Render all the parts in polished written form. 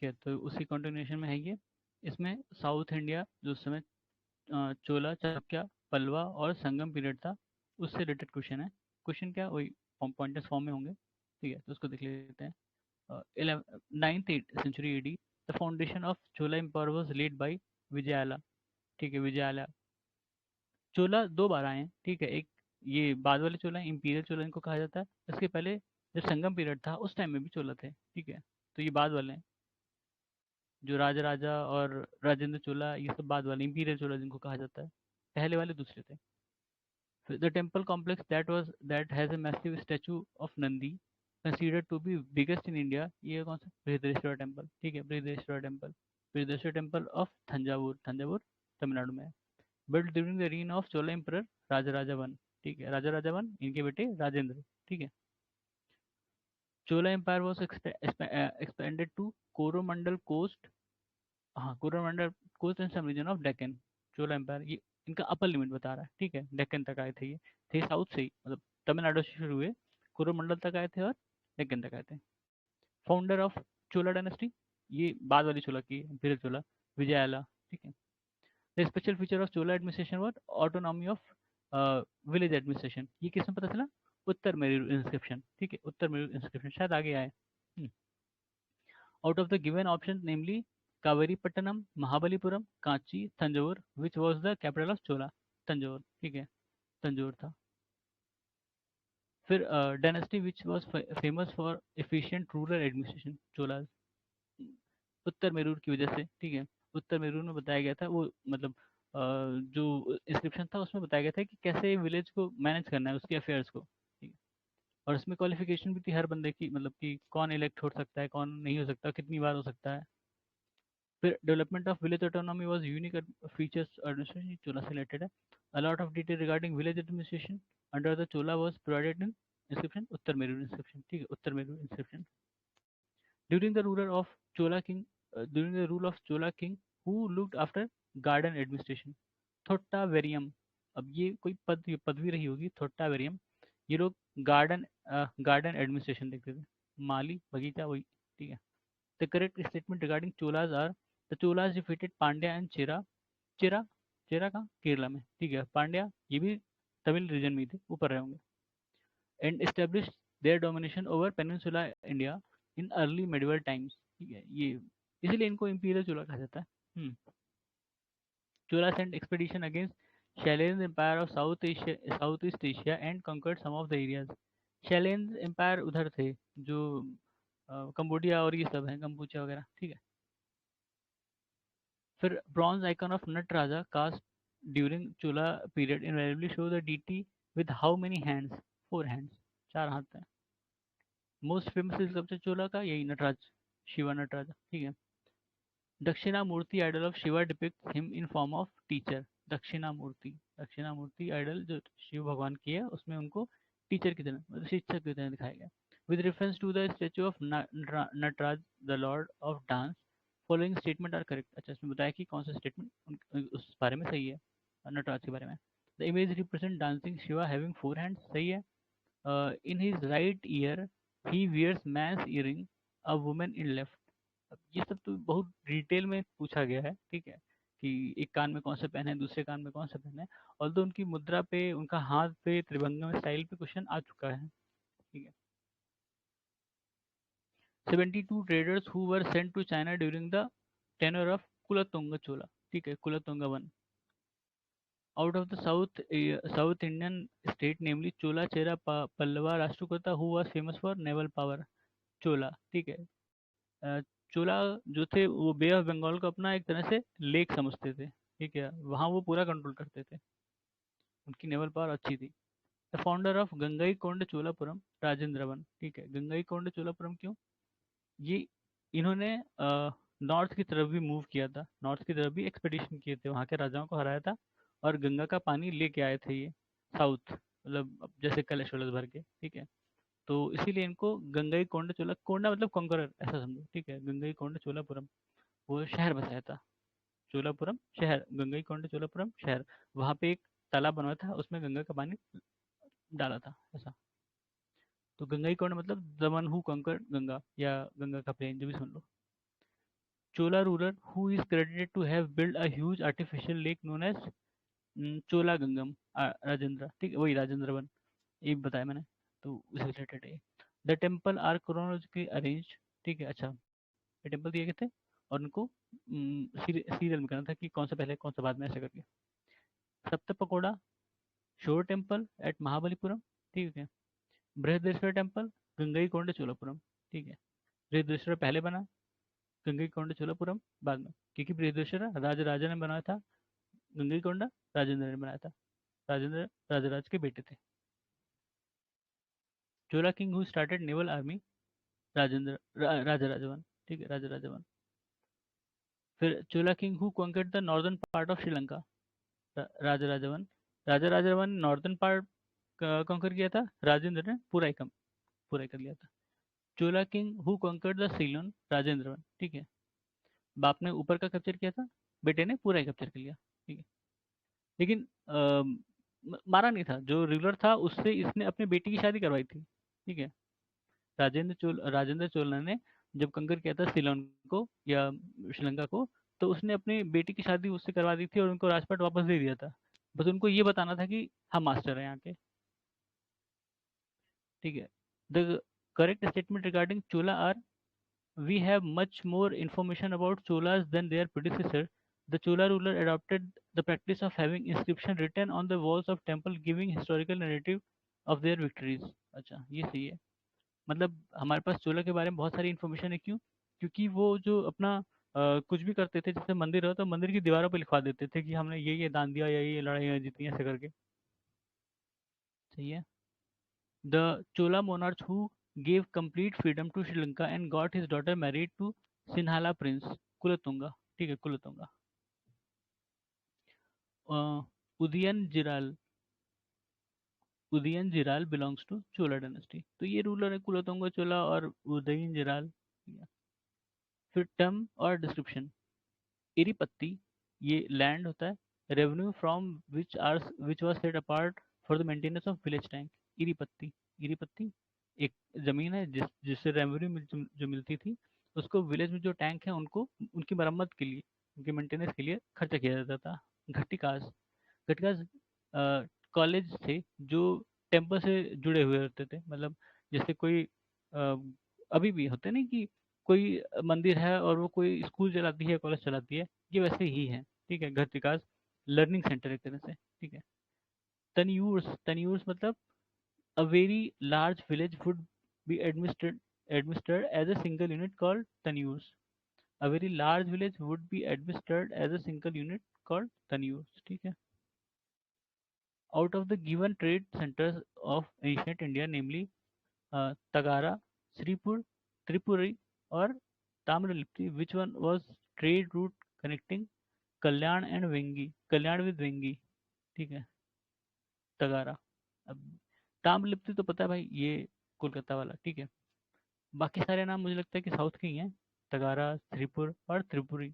ठीक है, तो उसी कंटिन्यूएशन में है ये। इसमें साउथ इंडिया जो उस समय चोला, चालुक्य, पल्लवा और संगम पीरियड था, उससे रिलेटेड क्वेश्चन है। क्वेश्चन क्या वही पॉइंटर्स फॉर्म में होंगे, ठीक है, तो उसको देख लेते हैं। 9th century AD, the foundation of Chola empire was laid by Vijayala. ठीक है, विजयाला। चोला दो बार आए हैं, ठीक है, एक ये बाद वाले चोला इंपीरियल चोला इनको कहा जाता है। इसके पहले जब संगम पीरियड था उस टाइम में भी चोला थे, ठीक है, तो ये बाद वाले हैं। जो राजा राजा और राजेंद्र चोला ये सब बाद वाले इंपीरियल चोला जिनको कहा जाता है, पहले वाले दूसरे थे। The temple complex that has a massive statue of Nandi, considered to be biggest in India, ये कौन सा बृहदेश्वर टेम्पल, ठीक है, Brihadeshwara temple. Brihadeshwara temple of Thanjavur, Thanjavur Tamil Nadu में है। Built during the reign of Chola emperor Raja Raja one, ठीक है, राजा राजा वन इनके बेटे राजेंद्र, ठीक है। Chola empire was expanded to Coromandel coast, हाँ Coromandel coast and some region of Deccan. Chola empire ये इनका अपर लिमिट बता रहा है, ठीक है, डेक्कन तक आए थे ये, थे साउथ से ही, मतलब तमिलनाडु से शुरू हुए, कोरोमंडल तक आए थे और डेक्कन तक आए थे। फाउंडर ऑफ चोला डायनेस्टी, ये बाद वाली चोला की इम्पीरियल चोला, विजयाला, ठीक है। The special feature of Chola administration were autonomy of village administration, ये किसमें पता चला, उत्तर मेरू इंस्क्रिप्शन, ठीक है, उत्तर मेरू इंस्क्रिप्शन शायद आगे आए। Out of the given option namely Kaveripattinam, Mahabalipuram, Kanchi, Tanjore, which was the capital of Chola, Tanjore, ठीक है, तंजौर था। फिर dynasty which was famous for efficient rural administration, Chola, Uttar Merur की वजह से, ठीक है। उत्तर मेरूर में बताया गया था वो, मतलब जो इंस्क्रिप्शन था उसमें बताया गया था कि कैसे विलेज को मैनेज करना है, उसके अफेयर्स को, ठीक है। और उसमें क्वालिफिकेशन भी थी हर बंदे की, मतलब कि कौन इलेक्ट हो सकता है, कौन नहीं हो सकता, कितनी बार हो सकता है। फिर development of village autonomy was unique features administration, Chola से रिलेटेड है। A lot of detail regarding village administration under the Chola was provided in inscription, Uttar Merur inscription, ठीक है, Uttar Merur inscription. During the ruler of Chola king, during the rule of Chola king who looked after garden administration, Thotta Variyam. अब ये कोई पदवी रही होगी, थोट्टा वेरियम। ये लोग गार्डन गार्डन एडमिनिस्ट्रेशन देखते थे, माली बगीचा वही, ठीक है। The correct statement regarding Cholas are, the Cholas defeated Pandya and Chera, Chera, Chera का केरला में, ठीक है, पांड्या ये भी तमिल रीजन में ही थे, ऊपर रहे होंगे। And establish their domination over peninsula India in early medieval times, ठीक है, ये इसीलिए इनको इंपीरियल चोला कहा जाता है। Chola sent expedition against Shailendra empire of south east Asia and conquered some of the areas. Shailendra empire उधर थे जो कंबोडिया और ये सब है, कंबोडिया वगैरह, ठीक है। फिर bronze icon of Nataraja cast during Chola period invariably show the deity with how many hands, 4 hands, 4 हाथ हैं। मोस्ट फेमस स्कल्पचर चोला का यही नटराज, शिवा नटराजा, ठीक है। Dakshinamurthy idol of Shiva depicts him in form of teacher. Dakshinamurthy, Dakshinamurthy idol जो शिव भगवान की है उसमें उनको टीचर की तरह, मतलब शिक्षक की तरह दिखाया गया। With reference to the statue of Nataraja the lord of dance, following statement are correct. अच्छा, इसमें बताया कि कौन सा स्टेटमेंट उस बारे में सही है, नटराज के बारे में। The image represent dancing Shiva having 4 hands, सही है। In his right ear he wears man's earring, a women in left. अब ये सब तो बहुत डिटेल में पूछा गया है, ठीक है, कि एक कान में कौन सा पहने, दूसरे कान में कौन सा पहने। और तो उनकी मुद्रा पे, उनका हाथ पे, त्रिभंगम स्टाइल पे क्वेश्चन आ चुका है, ठीक है। 72 traders who were sent to China during the tenure of Kulatunga Chola, ठीक है, Kulatunga one. Out of the south Indian state namely Chola Chera Pallava Rashtrakuta who was famous for naval power, Chola, ठीक है। अ, चोला जो थे वो बे ऑफ बंगाल को अपना एक तरह से लेक समझते थे, ठीक है, वहाँ वो पूरा कंट्रोल करते थे, उनकी नेवल पावर अच्छी थी। The founder of Gangai Kond Cholapuram, Rajendra one, ठीक है, गंगई कोंड चोलापुरम क्यों, ये इन्होंने नॉर्थ की तरफ भी मूव किया था, नॉर्थ की तरफ भी एक्सपेडिशन किए थे, वहाँ के राजाओं को हराया था और गंगा का पानी लेके आए थे ये साउथ, मतलब अब जैसे कलश वलश भर के, ठीक है। तो इसीलिए इनको गंगई कोंड चोला, कोंडा मतलब कॉन्करर ऐसा समझो, ठीक है, गंगई कोंड चोलापुरम वो शहर बसाया था, चोलापुरम शहर, गंगई कोंड चोलापुरम शहर, वहाँ पे एक तालाब बना था उसमें गंगा का पानी डाला था ऐसा। तो गंगई कोंड मतलब द वन हु कंकर गंगा, या गंगा का प्लेन जो भी सुन लो। Chola ruler who is credited to have build a huge artificial lake known as Chola Gangam Rajendra, ठीक है, वही राजेंद्र वन, ये बताया मैंने, तो उससे रिलेटेड है। The temple are chronologically arrange, ठीक है, अच्छा, ये टेम्पल दिए गए थे और उनको सीरियल में करना था कि कौन सा पहले कौन सा बाद में, ऐसे करके। सप्तपकोड़ा शोर टेम्पल एट महाबलीपुरम, ठीक है। बृहदेश्वर टेम्पल गंगईकोंडा चोलापुरम, ठीक है। बृहदेश्वर पहले बना, गंगईकोंडा चोलापुरम बाद में, क्योंकि बृहदेश्वर राजा ने बनाया था, गंगईकोंडा राजेंद्र ने बनाया था, राजेंद्र राजराज के बेटे थे। Chola king who started naval army Raja Rajavan, ठीक है, राजा राजवन। फिर Chola king who conquered the northern part of Sri Lanka, Raja Rajavan. Raja Rajavan northern part conquer किया था, राजेंद्र ने पूरा ही कर लिया था। Chola king who conquered the Ceylon, Rajendra one, ठीक है। बाप ने ऊपर का कैप्चर किया था, बेटे ने पूरा ही कैप्चर कर लिया, ठीक है। लेकिन मारा नहीं था, जो रूलर था उससे इसने अपनी बेटी की शादी करवाई थी, ठीक है। राजेंद्र चोल ने जब कंकर किया था सीलोन को या श्रीलंका को, तो उसने अपनी बेटी की शादी उससे करवा दी थी और उनको राजपाट वापस दे दिया था। बस उनको ये बताना था कि हम मास्टर हैं यहाँ के, ठीक है। The correct statement regarding Chola are, we have much more information about Cholas than their predecessor. The Chola ruler adopted the practice of having inscription written on the walls of temple giving historical narrative of their victories. अच्छा, ये सही है। मतलब हमारे पास चोला के बारे में बहुत सारी इन्फॉर्मेशन है, क्यों? क्योंकि वो जो अपना कुछ भी करते थे, जैसे मंदिर हो तो मंदिर की दीवारों पर लिखवा देते थे कि हमने ये दान दिया या ये लड़ाइयाँ जीती, ऐसे करके। सही है। The Chola monarch who gave complete freedom to Sri Lanka and got his daughter married to Sinhala prince Kulatunga, ठीक है, Kulatunga. Udayan Jiral, Udayan Jiral belongs to Chola dynasty, तो ये रूलर है कुलतुंगा चोला और उदयन जिराल। फिर टर्म और डिस्क्रिप्शन, इरिपत्ती ये लैंड होता है, revenue from which was set apart for the maintenance of village tank. Eripatti, Eripatti एक जमीन है जिससे रेवेन्यू जो मिलती थी, उसको विलेज में जो टैंक है उनको उनकी मरम्मत के लिए, उनके मेंटेनेंस के लिए खर्चा किया जाता था। घटिकास, घटिकास कॉलेज थे जो टेम्पल से जुड़े हुए होते थे, मतलब जैसे कोई अ, अभी भी होते नहीं कि कोई मंदिर है और वो कोई स्कूल चलाती है, कॉलेज चलाती है, ये वैसे ही है, ठीक है। घर विकास लर्निंग सेंटर एक तरह से, ठीक है। तनयूर्स, तनयूर्स मतलब a very large village would be administered as a single unit called tanures. A very large village would be administered as a single unit called tanures, ठीक है। Out of the given trade centers of ancient India, namely Tagara, Sripur, Tripuri, or Tamralipti, which one was trade route connecting Kalyan and Vengi, Kalyan with Vengi, ठीक है, तगारा। अब ताम्रलिप्ति तो पता है भाई, ये कोलकाता वाला, ठीक है। बाकी सारे नाम मुझे लगता है कि साउथ के ही हैं, तगारा, त्रिपुर और त्रिपुरी।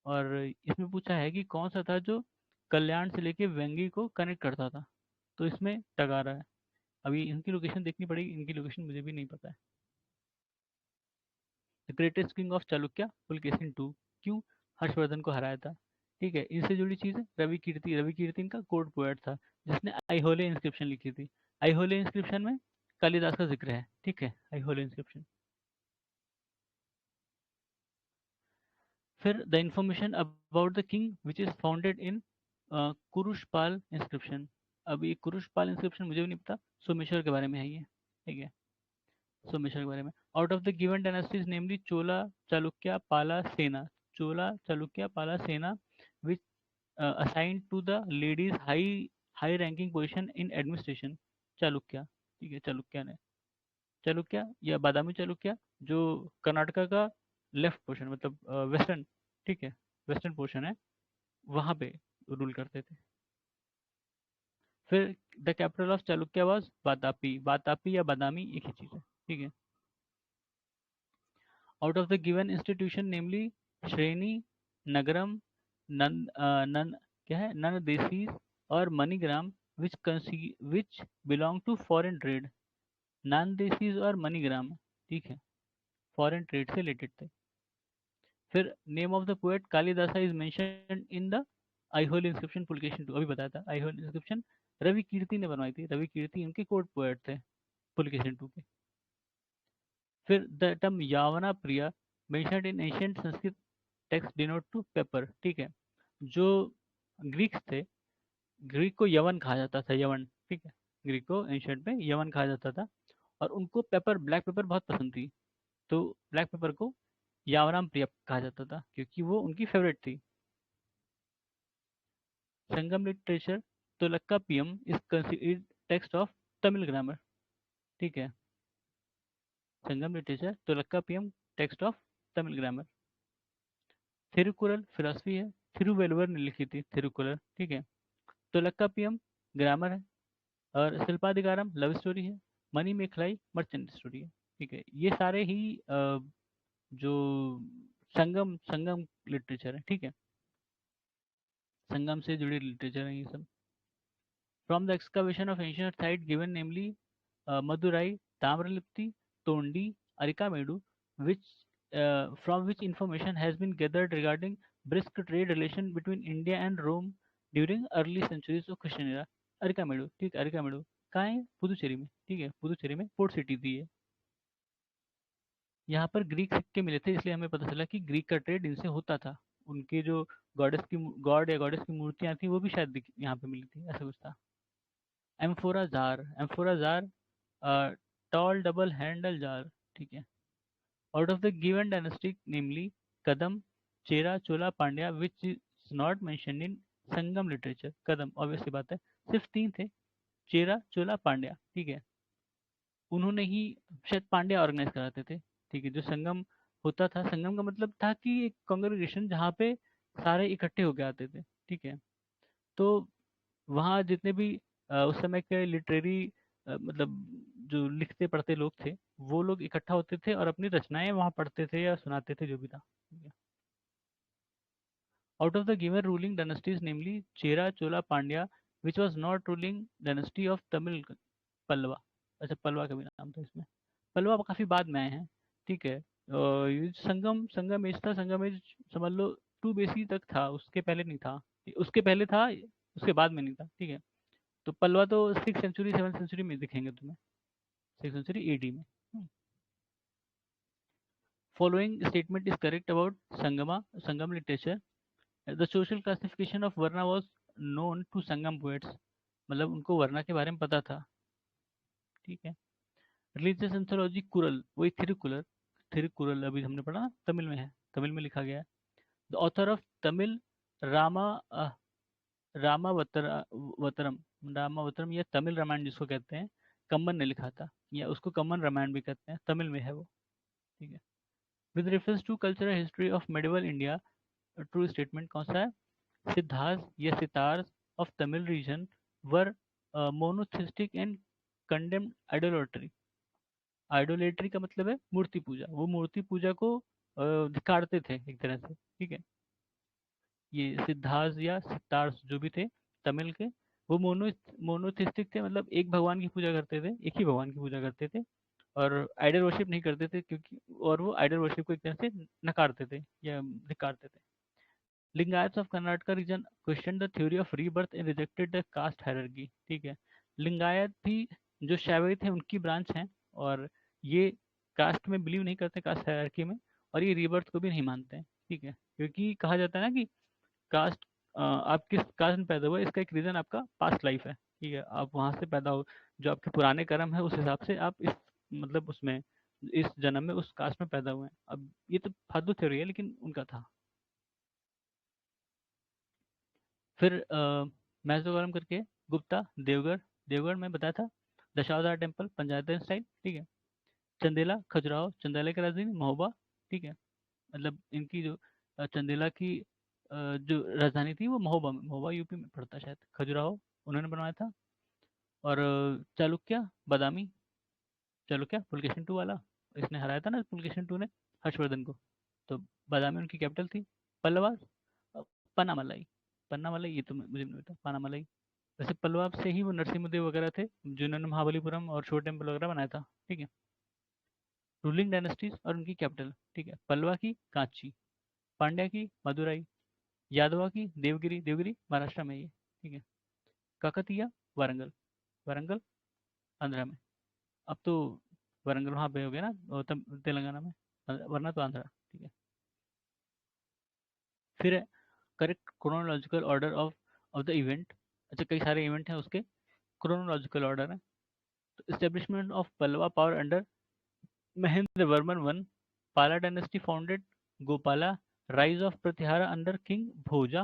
और इसमें पूछा है कि कौन सा था जो कल्याण से लेके वेंगी को कनेक्ट करता था, तो इसमें तगारा है। अभी इनकी लोकेशन देखनी पड़ेगी, इनकी लोकेशन मुझे भी नहीं पता है। The greatest king of Chalukya Pulakeshin two, क्यों? हर्षवर्धन को हराया था, ठीक है। इनसे जुड़ी चीज है रवि कीर्ति, रवि कीर्ति इनका कोड पोएट था जिसने आईहोले इंस्क्रिप्शन लिखी थी। आईहोले इंस्क्रिप्शन में कालिदास का जिक्र है, ठीक है, आईहोले इंस्क्रिप्शन। फिर the information about the king which is founded in Kurushpal inscription. अब ये कुरुशपाल इंस्क्रिप्शन मुझे भी नहीं पता, सोमेश्वर के बारे में है ये, ठीक है, सोमेश्वर के बारे में। Out of the given dynasties namely Chola Chalukya Pala Sena, Chola Chalukya Pala Sena which assigned to the ladies high high ranking position in administration, Chalukya, ठीक है, चालुक्य ने, चालुक्य या बादामी चालुक्य जो कर्नाटका का लेफ्ट पोर्शन मतलब वेस्टर्न, ठीक है, वेस्टर्न पोर्शन है, वहाँ पे रूल करते थे। फिर the capital of Chalukya was Batapi, Batapi या बादामी एक ही चीज़ है, ठीक है। Out of the given institution namely Shreni, Nagaram, नन क्या है, नन देसीज और Manigram which belong to foreign trade, नान देसीज और मनीग्राम, ठीक है, फॉरेन ट्रेड से रिलेटेड थे। फिर name of the poet Kalidasa is mentioned in the Aihole inscription Pulakeshin two, अभी बताया था आईहोल इंस्क्रिप्शन रवि कीर्ति ने बनवाई थी, रवि कीर्ति इनके कोर्ट पोएट थे पुलकेशिन टू के। फिर the term Yavana Priya mentioned in ancient Sanskrit text denote to pepper, ठीक है। जो ग्रीक्स थे, ग्रीक को यवन कहा जाता था, यवन, ठीक है। ग्रीक को एंशियंट में यवन कहा जाता था, और उनको पेपर, ब्लैक पेपर बहुत पसंद थी, तो ब्लैक पेपर को यावनाम प्रिया कहा जाता था क्योंकि वो उनकी फेवरेट थी। Sangam literature Tolkappiyam is considered text of Tamil grammar, ठीक है। Sangam literature Tolkappiyam text of Tamil grammar. Thirukkural philosophy है, थिरुवेलुवर ने लिखी थी थिरुकुरल, ठीक है। तोलक्कापियम ग्रामर है, और शिल्पाधिकारम लव स्टोरी है, मनी मेखलाई मर्चेंट स्टोरी है, ठीक है। ये सारे ही जो संगम संगम लिटरेचर है, ठीक है। संगम से जुड़ी लिटरेचर है ये सब। From the excavation of ancient site given namely Madurai, Tamralipti, Tondi, Arikamedu, which from which information has been gathered regarding brisk trade relation between India and Rome during early centuries of Christian era। Arikamedu, ठीक है, अरिकामेडु कहाँ है? पुदुचेरी में, ठीक है, पुदुचेरी में पोर्ट सिटी थी ये। यहाँ पर ग्रीक सिक्के मिले थे, इसलिए हमें पता चला कि ग्रीक का ट्रेड इनसे होता था। उनके जो गॉड या गॉडेस की मूर्तियां थी वो भी शायद यहाँ पे मिली थी, ऐसा कुछ था। Amphora jar, amphora jar tall double handle jar, ठीक है। Out of the given dynasty namely Kadam, Chera, Chola, Pandya which is not mentioned in Sangam literature. Kadam obviously बात है, सिर्फ तीन थे, चेरा, चोला, पांड्या, ठीक है। उन्होंने ही शायद पांड्या ऑर्गेनाइज कराते थे, ठीक है। जो संगम होता था, संगम का मतलब था कि एक कांग्रेगेशन जहाँ पे सारे इकट्ठे होके आते थे, ठीक है। तो वहाँ जितने भी उस समय के लिटरेरी मतलब जो लिखते पढ़ते लोग थे, वो लोग इकट्ठा होते थे और अपनी रचनाएं वहाँ पढ़ते थे या सुनाते थे, जो भी था। Out of the given ruling dynasties namely Chera, Chola, Pandya which was not ruling dynasty of Tamil, Pallava. अच्छा, पल्लवा का भी नाम था इसमें, पल्लवा काफी बाद में आए हैं, ठीक है। ये संगम, संगम एज था, संगम एज समझ लो 2 BC तक था, उसके पहले नहीं था। उसके पहले था, उसके बाद में नहीं था, ठीक है। तो पल्लवा तो 6th सेंचुरी 7th सेंचुरी में दिखेंगे तुम्हें, 6th सेंचुरी AD में। Following statement is correct about Sangama, Sangam literature. The social classification of varna was known to Sangam poets, मतलब उनको वर्ना के बारे में पता था, ठीक है। रिलीजियस एंथोलॉजी कुरल, वही थिरुकुरल, थिरुकुरल अभी हमने पढ़ा ना, तमिल में है, तमिल में लिखा गया है। The author of Tamil Rama Ramavataram, Ramavataram या तमिल रामायण जिसको कहते हैं, कम्मन ने लिखा था, या उसको कम्मन रामायण भी कहते हैं, तमिल में है वो, ठीक है। With reference to cultural history of medieval India, true statement कौन सा है? सिद्धार्थ या Sittars of Tamil region were monotheistic and condemned idolatry. Idolatry का मतलब है मूर्ति पूजा, वो मूर्ति पूजा को धिक्कारते थे एक तरह से, ठीक है। ये सिद्धार्थ या सितार्स जो भी थे तमिल के, वो मोनोथिस्टिक थे, मतलब एक भगवान की पूजा करते थे, एक ही भगवान की पूजा करते थे, और आइडल वर्शिप नहीं करते थे, क्योंकि और वो आइडल वर्शिप को एक तरह से नकारते थे या धिक्कारते थे। Lingayat of Karnataka region question the theory of rebirth and rejected the caste hierarchy, ठीक है। लिंगायत भी जो शैवई थे उनकी ब्रांच हैं, और ये कास्ट में बिलीव नहीं करते, कास्ट हायरार्की में, और ये रीबर्थ को भी नहीं मानते हैं, ठीक है। क्योंकि कहा जाता है ना कि कास्ट, आप किस कास्ट में पैदा हुए इसका एक रीजन आपका पास्ट लाइफ है, ठीक है। आप वहां से पैदा हो, जो आपके पुराने कर्म है उस हिसाब से आप इस मतलब उसमें इस जन्म में उस कास्ट में पैदा हुए हैं। अब ये तो फालतू थ्योरी है, लेकिन उनका था। फिर मैसोगरम करके गुप्ता, देवगढ़, देवगढ़ में बताया था, दशावतार टेम्पल पंजायत स्टाइल, ठीक है। चंदेला, खजुराहो, चंदेला की राजधानी महोबा, ठीक है। मतलब इनकी जो चंदेला की जो राजधानी थी वो महोबा में, महोबा यूपी में पड़ता है शायद। खजुराहो उन्होंने बनवाया था। और चालुक्य, बादामी, चालुक्य पुलकेशिन टू वाला, इसने हराया था ना पुलकेशिन टू ने हर्षवर्धन को, तो बादामी उनकी कैपिटल थी। पल्लवा, अ, पन्नामलाई, पन्नामलाई ये तो मुझे नहीं पता, पन्नामलाई। वैसे पल्लवा से ही वो नरसिम्हदेव वगैरह थे जिन्होंने महाबलीपुरम और शोर टेम्पल वगैरह बनाया था, ठीक है। रूलिंग डायनेस्टीज और उनकी कैपिटल, ठीक है। पल्लवा की कांची, पांड्या की मदुराई, यादवा की देवगिरी, देवगिरी महाराष्ट्र में ये, ठीक है। काकतीय वारंगल, वारंगल आंध्रा में। अब तो वारंगल वहाँ पे हो गया ना, तेलंगाना में, वरना तो आंध्रा, ठीक है। फिर correct chronological order of the event. अच्छा, कई सारे इवेंट हैं, उसके क्रोनोलॉजिकल ऑर्डर है। तो establishment of Pallava power under Mahendra Varman one, Pala dynasty founded, Gopala, rise of Pratihara under king Bhoja,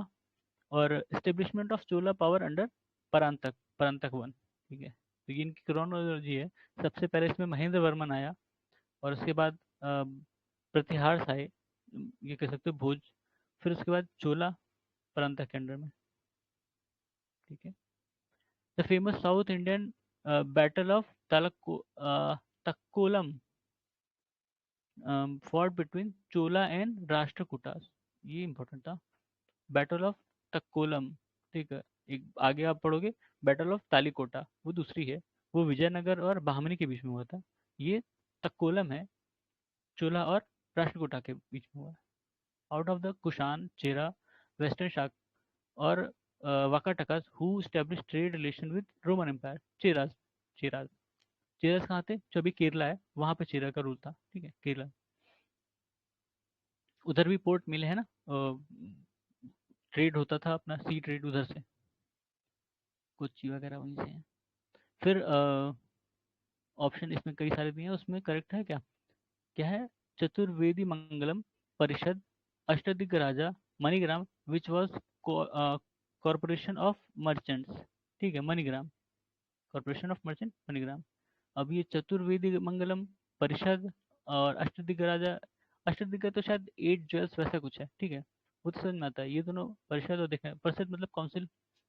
और establishment of Chola power under Parantaka, Parantaka one, ठीक है। तो ये इनकी क्रोनोलॉजी है। सबसे पहले इसमें महेंद्र वर्मन आया, और उसके बाद प्रतिहार आए, ये कह सकते हो भोज, फिर उसके बाद चोला परांतक के अंडर में, ठीक है। The famous south Indian battle of Takkolam, fought between Chola and Rashtrakutas, ये इंपॉर्टेंट था। बैटल ऑफ तक्कोलम, ठीक है। एक आगे आप पढ़ोगे, बैटल ऑफ तालिकोटा वो दूसरी है, वो विजयनगर और बहामनी के बीच में हुआ था। ये तक्कोलम है, चोला और राष्ट्रकूटा के बीच में हुआ है। Out of the Kushan, Chera, western Shak, और Vakatakas who establish trade relation with Roman empire, Cheras, Cheras, Cheras कहाँ थे, जो अभी केरला है वहाँ पे चेरा का रूल था, ठीक है, केरला। उधर भी पोर्ट मिले हैं ना, ट्रेड होता था अपना, सी ट्रेड उधर से, कोच्चि वगैरह वहीं से है। फिर ऑप्शन इसमें कई सारे दिए हैं, उसमें करेक्ट है क्या, क्या है, Chaturvedi Mangalam Parishad, Ashtadigga Raja, Manigram which was corporation of merchants, ठीक है, Manigram, corporation of merchant, Manigram. अब ये चतुर्वेदी मंगलम परिषद और अष्टदिग्ग राजा, अष्टदिग्ग तो शायद 8 ज्वेल्स वैसा कुछ है, ठीक है, वो तो समझ में आता है। ये दोनों परिषद और देखना, परिषद मतलब काउंसिल,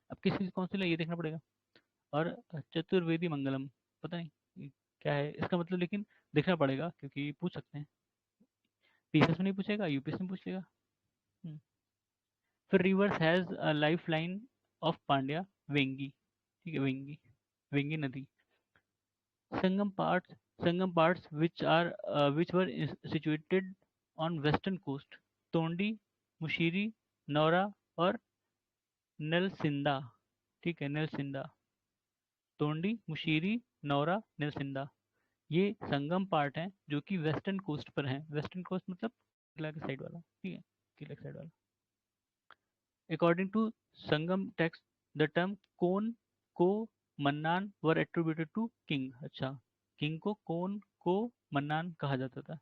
अब किस चीज काउंसिल है ये देखना पड़ेगा। और चतुर्वेदी मंगलम, पता नहीं ये क्या है इसका मतलब, लेकिन देखना पड़ेगा क्योंकि पूछ सकते हैं, पीसीएस में नहीं पूछेगा, यूपीएस में पूछ लेगा। हम्म। फिर reverse has a life line of Pandya, Vengi, ठीक है, वेंगी, वेंगी नदी। संगम parts which were situated on western coast, तोंडी, मुशीरी, नौरा और नलसिंदा, ठीक है, नलसिंदा, तोंडी, मुशीरी, नौरा, नलसिंदा, ये संगम पार्ट हैं जो कि वेस्टर्न कोस्ट पर हैं। वेस्टर्न कोस्ट मतलब केरला के साइड वाला, ठीक है, केरला के साइड वाला। According to Sangam text, the term Kon Ko Mannan were attributed to king, अच्छा, किंग को कोन को मन्नान कहा जाता था।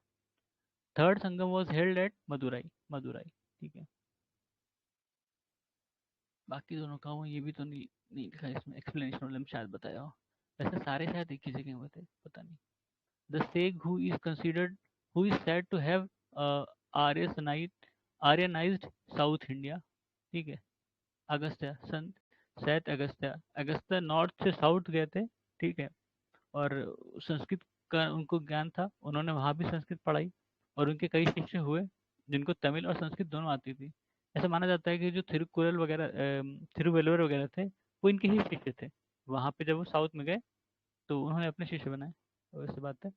Third Sangam was held at Madurai, Madurai, ठीक है। बाकी दोनों का वो, ये भी तो नहीं नहीं लिखा है इसमें, एक्सप्लेनेशन वाले में शायद बताया हो, वैसे सारे शायद एक ही जगह हुए थे, पता नहीं। The sage who is said to have Aryanized south India, ठीक है, अगस्त्य, संत सैत अगस्त्य, अगस्त्य नॉर्थ से साउथ गए थे, ठीक है, और संस्कृत का उनको ज्ञान था, उन्होंने वहाँ भी संस्कृत पढ़ाई, और उनके कई शिष्य हुए जिनको तमिल और संस्कृत दोनों आती थी। ऐसा माना जाता है कि जो थिरुकुरल वगैरह, थिरुवल्लुवर वगैरह थे, वो इनके ही शिष्य थे। वहाँ पे जब वो साउथ में गए तो उन्होंने अपने शिष्य बनाए, तो ऐसी बात है।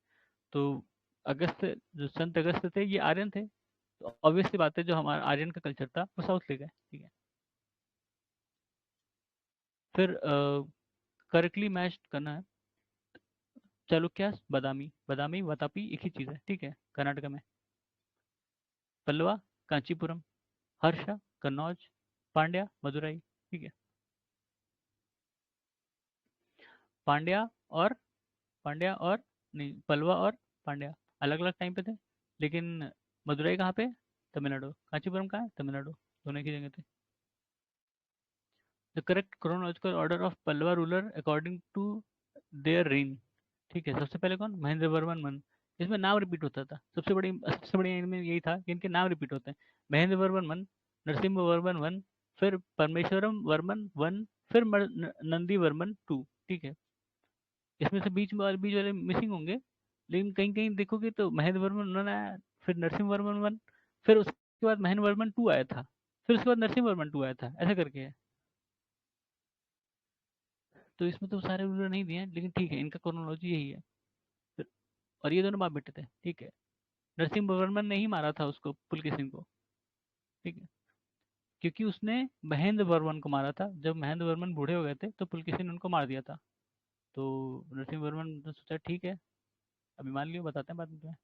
तो अगस्त, जो संत अगस्त थे ये आर्यन थे, तो ऑब्वियस सी बात है जो हमारा आर्यन का कल्चर था वो साउथ ले गए, ठीक है। फिर करेक्टली मैच करना है। चालुक्यास, बादामी, बादामी वातापी एक ही चीज़ है, ठीक है, कर्नाटक में। पल्लवा, कांचीपुरम, हर्षा, कन्नौज, पांड्या, मदुराई, ठीक है। पांड्या और पांड्या और नहीं, पल्लवा और पांड्या अलग अलग टाइम पे थे, लेकिन मदुराई कहाँ पे, तमिलनाडु, कांचीपुरम कहाँ है, तमिलनाडु, दोनों एक ही जगह थे। The correct chronological order of Pallava ruler according to their reign, ठीक है। सबसे पहले कौन, महेंद्र वर्मन वन। इसमें नाम रिपीट होता था, सबसे बढ़िया इनमें यही था कि इनके नाम रिपीट होते हैं। महेंद्र वर्मन वन, नरसिम्हा वर्मन वन, फिर परमेश्वरम वर्मन वन, फिर नंदी वर्मन टू, ठीक है। इसमें से बीच वाले मिसिंग होंगे, लेकिन कहीं कहीं देखोगे तो महेंद्र वर्मन वन आया, फिर नरसिम्हा वर्मन वन, फिर उसके बाद महेंद्र वर्मन टू आया था, फिर उसके बाद नरसिम्हा वर्मन टू आया था, ऐसा करके है। तो इसमें तो सारे रूलर नहीं दिए हैं, लेकिन ठीक है, इनका क्रोनोलॉजी यही है। फिर- और ये दोनों बाप बेटे थे, ठीक है। नरसिम्हा वर्मन ने ही मारा था उसको, पुलकेशिन को। ठीक है, क्योंकि उसने महेंद्र वर्मन को मारा था। जब महेंद्र वर्मन बूढ़े हो गए थे तो पुलकेशी ने उनको मार दिया था। तो नरसिंह वर्मन ने सोचा ठीक है, अभी मान लियो, बताते हैं बाद में तुम्हें।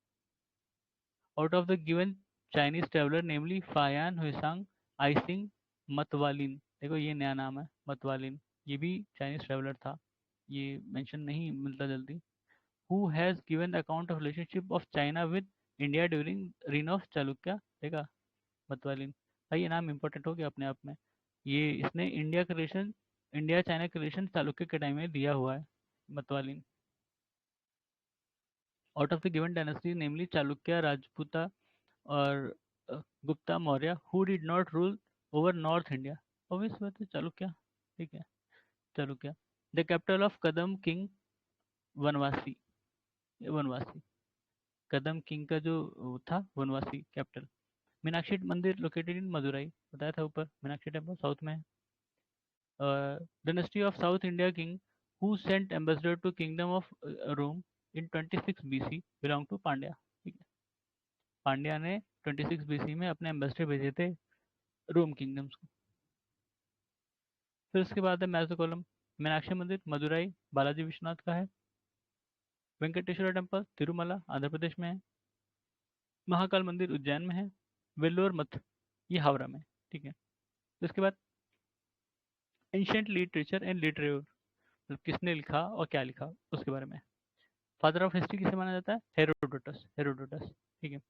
Out of the given Chinese traveller namely Fahien Hiuen Tsang I Tsing Matwalin, देखो ये नया नाम है मतवालिन, ये भी चाइनीज ट्रेवलर था, ये मेंशन नहीं मिलता जल्दी। Who has given the account of relationship of China with India during reign of Chalukya, देखा मतवालिन। भाई ये नाम इंपॉर्टेंट हो गया अपने आप में, ये इसने इंडिया के रिलेशन, इंडिया चाइना के रिलेशन चालुक्य के टाइम में दिया हुआ है, Matwalin. Out of the given dynasty namely Chalukya Rajputa और Gupta Maurya who did not rule over north India, obvious बात है चालुक्य, ठीक है Chalukya. The capital of Kadam king Vanavasi, ये वनवासी, कदम किंग का जो वो था वनवासी कैपिटल। मीनाक्षी मंदिर लोकेटेड इन मदुरई, बताया था ऊपर, मीनाक्षी टेम्पल साउथ में है। Dynasty of south India king who sent ambassador to kingdom of Rome in 26 BC belong to Pandya, ठीक है, पांड्या ने 26 बीसी में अपने एम्बेसडर भेजे थे रोम किंगडम्स को। फिर उसके बाद है मैजोकोलम, मीनाक्षी मंदिर मदुरई बालाजी विश्वनाथ का है। वेंकटेश्वर टेम्पल तिरुमला आंध्र प्रदेश में है। महाकाल मंदिर उज्जैन में है। वेल्लोर मठ ये हावड़ा में है, ठीक है। उसके बाद एंशियंट लिटरेचर एंड लिटरेचर, मतलब किसने लिखा और क्या लिखा उसके बारे में। फादर ऑफ हिस्ट्री किसे माना जाता है, हेरोडोटस, हेरोडोटस, ठीक है।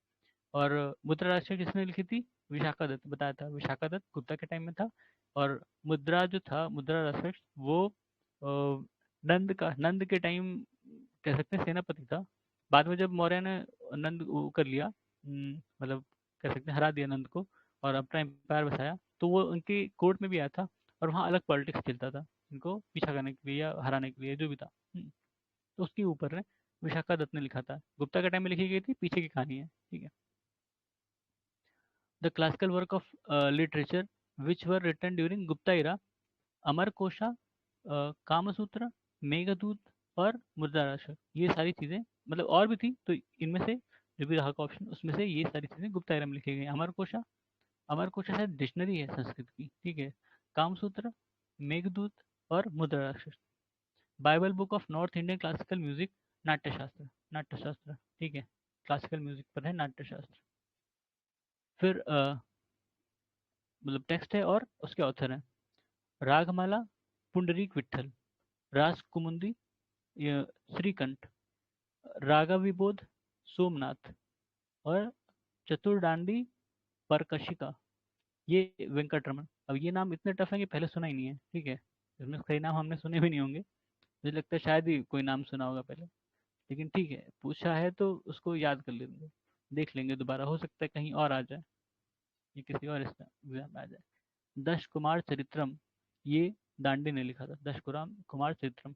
और मुद्रा राष्ट्र किसने लिखी थी, विशाखा दत्त, बताया था विशाखा दत्त गुप्ता के टाइम में था। और मुद्रा जो था, मुद्रा राष्ट्र वो नंद के टाइम कह सकते हैं सेनापति था। बाद में जब मौर्य ने नंद वो कर लिया, मतलब कह सकते हैं हरा दिया नंद को और अपना एम्पायर बसाया, तो वो उनके कोर्ट में भी आया था और वहाँ अलग पॉलिटिक्स चलता था, इनको पीछा करने के लिए या हराने के लिए जो भी था। तो उसके ऊपर ने विशाखा दत्त ने लिखा था, गुप्ता के टाइम में लिखी गई थी, पीछे की कहानी है, ठीक है। The classical work of literature which were written during Gupta era, Amarkosha, Kamasutra, Meghdoot और मुद्राराशक, ये सारी चीज़ें, मतलब और भी थी तो इनमें से जो भी रहा का ऑप्शन उसमें से ये सारी चीज़ें गुप्ता एरा में लिखी गई। अमरकोशा, अमरकोशा शायद डिक्शनरी है संस्कृत की, ठीक है। कामसूत्र, मेघदूत और Mudrarakshasa. Bible book of north Indian classical music, Natyashastra, Natyashastra, ठीक है, क्लासिकल म्यूजिक पर है नाट्यशास्त्र। फिर मतलब टेक्स्ट है और उसके ऑथर हैं रागमाला, पुंडरीक विठल, रास कुमुदी, श्रीकंठ, रागा विबोध, सोमनाथ और चतुर्डांडी परकशिका, ये वेंकटरमन। अब ये नाम इतने टफ है कि पहले सुना ही नहीं है, ठीक है, इसमें कई नाम हमने सुने भी नहीं होंगे, मुझे लगता है शायद ही कोई नाम सुना होगा पहले, लेकिन ठीक है पूछा है तो उसको याद कर लेंगे, देख लेंगे दोबारा, हो सकता है कहीं और आ जाए, ये किसी और इसका एग्जाम में आ जाए। दश कुमार चरित्रम, ये दांडी ने लिखा था, दश कुराम कुमार चरित्रम।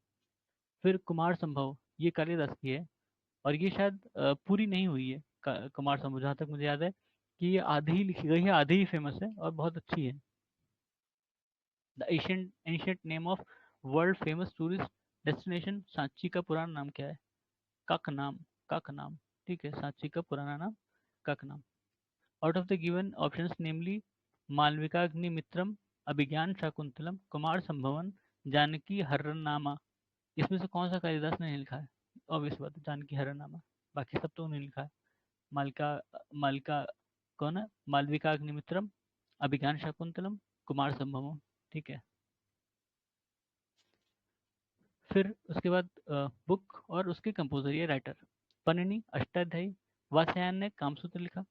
फिर कुमार संभव, ये कालिदास की है और ये शायद पूरी नहीं हुई है, कुमार संभव जहाँ तक मुझे याद है कि ये आधी ही लिखी गई है, आधी ही फेमस है और बहुत अच्छी है। The ancient ancient name of world famous tourist destination, Sanchi का पुराना नाम क्या है, कक नाम, कक नाम, ठीक है, सांची का पुराना नाम कक नाम। Out of the given options namely Malavikagnimitram, Abhijnana Shakuntalam, Kumar Sambhavan, Janaki Harana, इसमें से कौन सा कालिदास ने नहीं लिखा है, ऑब्वियस बात है जानकी हरनामा, बाकी सब तो उन्हें लिखा है। मालिका, मालिका कौन है, मालविकाग्निमित्रम, अभिज्ञान शाकुंतलम, कुमार संभवम, ठीक है। फिर उसके बाद बुक और उसके कंपोजर या राइटर, पन्निनी अष्टाध्यायी, वात्स्यायन ने कामसूत्र लिखा,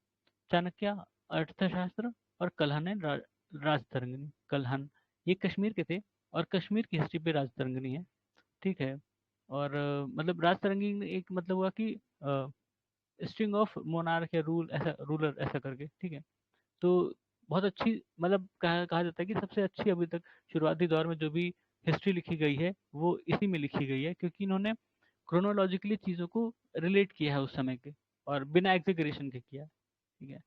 चाणक्य अर्थशास्त्र और कल्हण ने राजतरंगिणी, कल्हण ये कश्मीर के थे और कश्मीर की हिस्ट्री पे राजतरंगिणी है, ठीक है। और मतलब राजतरंगिणी एक मतलब हुआ कि स्ट्रिंग ऑफ मोनार्क या रूल ऐसा, रूलर ऐसा करके, ठीक है। तो बहुत अच्छी, मतलब कहा जाता है कि सबसे अच्छी अभी तक शुरुआती दौर में जो भी हिस्ट्री लिखी गई है वो इसी में लिखी गई है, क्योंकि इन्होंने क्रोनोलॉजिकली चीज़ों को रिलेट किया है उस समय के और बिना एग्जेगरेशन के किया है, ठीक है।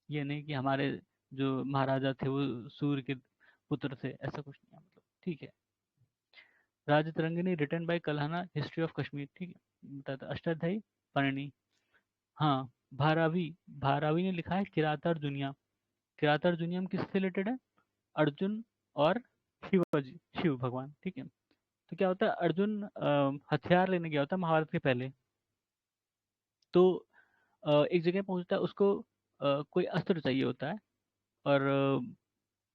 ये नहीं कि हमारे जो महाराजा थे वो सूर्य के पुत्र थे, ऐसा कुछ नहीं है, मतलब ठीक है। Rajatarangini written by Kalhana, history of Kashmir, ठीक है, बताता अष्टाध्यायी पढ़नी। हाँ, भारावी, भारावी ने लिखा है किरातार दुनिया, किराता अर्जुनियम किससे रिलेटेड है? अर्जुन और शिवाजी, शिव भगवान, ठीक है। तो क्या होता है, अर्जुन हथियार लेने गया होता है महाभारत के पहले। तो एक जगह पहुंचता है, उसको कोई अस्त्र चाहिए होता है। और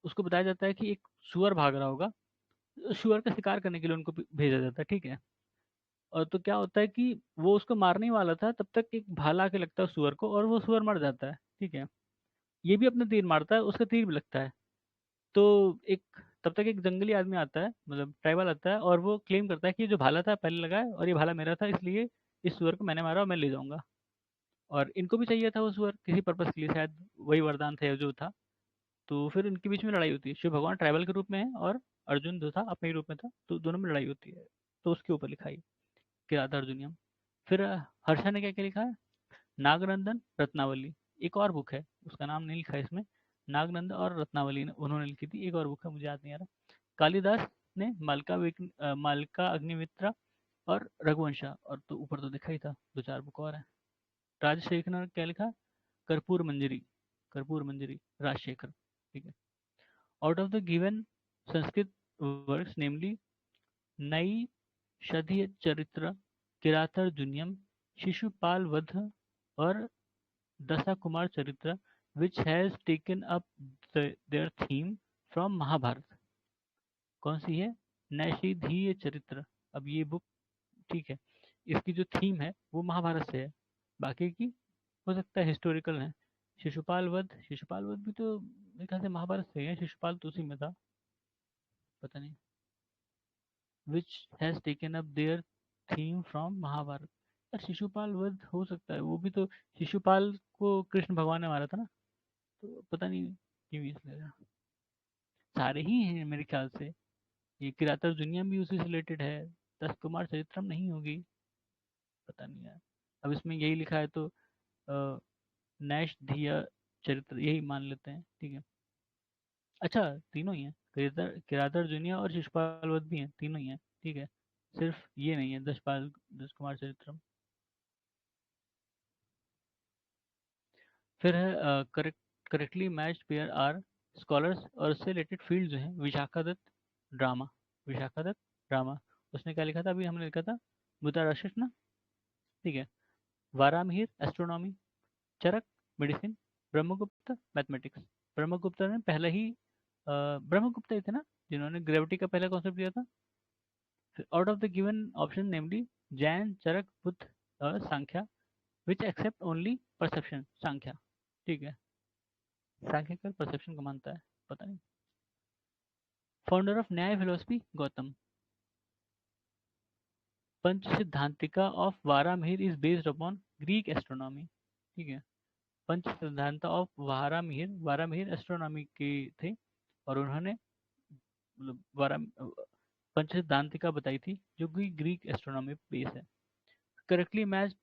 उसको बताया जाता है कि एक सुअर भाग रहा होगा। सुअर का शिकार करने के लिए उनको भेजा जाता है, ठीक है। और तो क्या होता है कि वो उसको मारने ही वाला था, तब तक एक भाला आके लगता है सुअर को, और वो सुअर मर जाता है, ठीक है। ये भी अपने तीर मारता है, उसका तीर भी लगता है। तो एक तब तक एक जंगली आदमी आता है, मतलब ट्राइबल आता है, और वो क्लेम करता है कि ये जो भाला था पहले लगा है, और ये भाला मेरा था, इसलिए इस सुअर को मैंने मारा और मैं ले जाऊंगा। और इनको भी चाहिए था वो सुअर किसी पर्पस के लिए, शायद वही वरदान था जो था। तो फिर इनके बीच में लड़ाई होती है, शिव भगवान ट्राइबल के रूप में है और अर्जुन जो था अपने ही रूप में था, तो दोनों में लड़ाई होती है। तो उसके ऊपर लिखा है किराता अर्जुनियम। फिर हर्षा ने क्या क्या लिखा है? नागनंदन रत्नावली, एक और बुक है, उसका नाम नहीं लिखा है इसमें। नागनंदन और रत्नावली ने उन्होंने लिखी थी, एक और बुक है मुझे याद नहीं आ रहा। कालिदास ने मालका अग्निमित्रा और रघुवंशा, और तो ऊपर तो दिखा ही था, दो चार बुक और है। राजशेखर ने क्या लिखा? कर्पूर मंजरी, कर्पूर मंजरी राजशेखर, ठीक है। Out of the given Sanskrit works namely Naishadhiya चरित्र, किरातार्जुनीयम, शिशुपाल वध और दशा कुमार चरित्र, which has taken up their theme from Mahabharat. कौन सी है? नैषधीय चरित्र। अब ये बुक, ठीक है, इसकी जो थीम है वो महाभारत से है, बाकी की हो सकता है हिस्टोरिकल है। शिशुपाल वध, शिशुपाल वध भी तो मेरे ख्याल से महाभारत से ही है, शिशुपाल तो उसी में था, पता नहीं। which has taken up their theme from Mahabharat. यार शिशुपाल वध हो सकता है, वो भी तो शिशुपाल को कृष्ण भगवान ने मारा था ना, तो पता नहीं क्यों इसलिए। सारे ही हैं मेरे ख्याल से। ये किराता अर्जुनियम भी उसी से रिलेटेड है। दस कुमार चरित्रम नहीं होगी, पता नहीं यार। अब इसमें यही लिखा है तो नैश धिया चरित्र यही मान लेते हैं, ठीक है। अच्छा, तीनों ही हैं, किराता अर्जुनिया और शिशुपाल वध भी हैं, तीनों ही हैं, ठीक है। सिर्फ ये नहीं है दस कुमार चरित्रम। फिर है correctly matched pair are scholars, और उससे रिलेटेड फील्ड जो है विशाखा दत्त ड्रामा, विशाखा दत्त ड्रामा। उसने क्या लिखा था? अभी हमने लिखा था मुताराशिस ना, ठीक है। वारामिहिर एस्ट्रोनॉमी, चरक मेडिसिन, ब्रह्मगुप्त मैथमेटिक्स। ब्रह्मगुप्त ने पहले ही ब्रह्मगुप्त ही थे ना जिन्होंने ग्रेविटी का पहला कॉन्सेप्ट दिया था। Out of the given option namely Jain, Charak, Buddha और Samkhya, which accept only perception, Samkhya, ठीक है। सांख्य का परसेप्शन को मानता है, पता नहीं। Founder of Nyaya philosophy Gautam. Pancha Siddhantika of Varahamihira is based upon Greek astronomy, ठीक है। पंच सिद्धांत ऑफ वारामिहिर, वारामिहिर एस्ट्रोनॉमी के थे, और उन्होंने मतलब वारा पंच सिद्धांतिका बताई थी जो कि ग्रीक एस्ट्रोनॉमी बेस है। Correctly match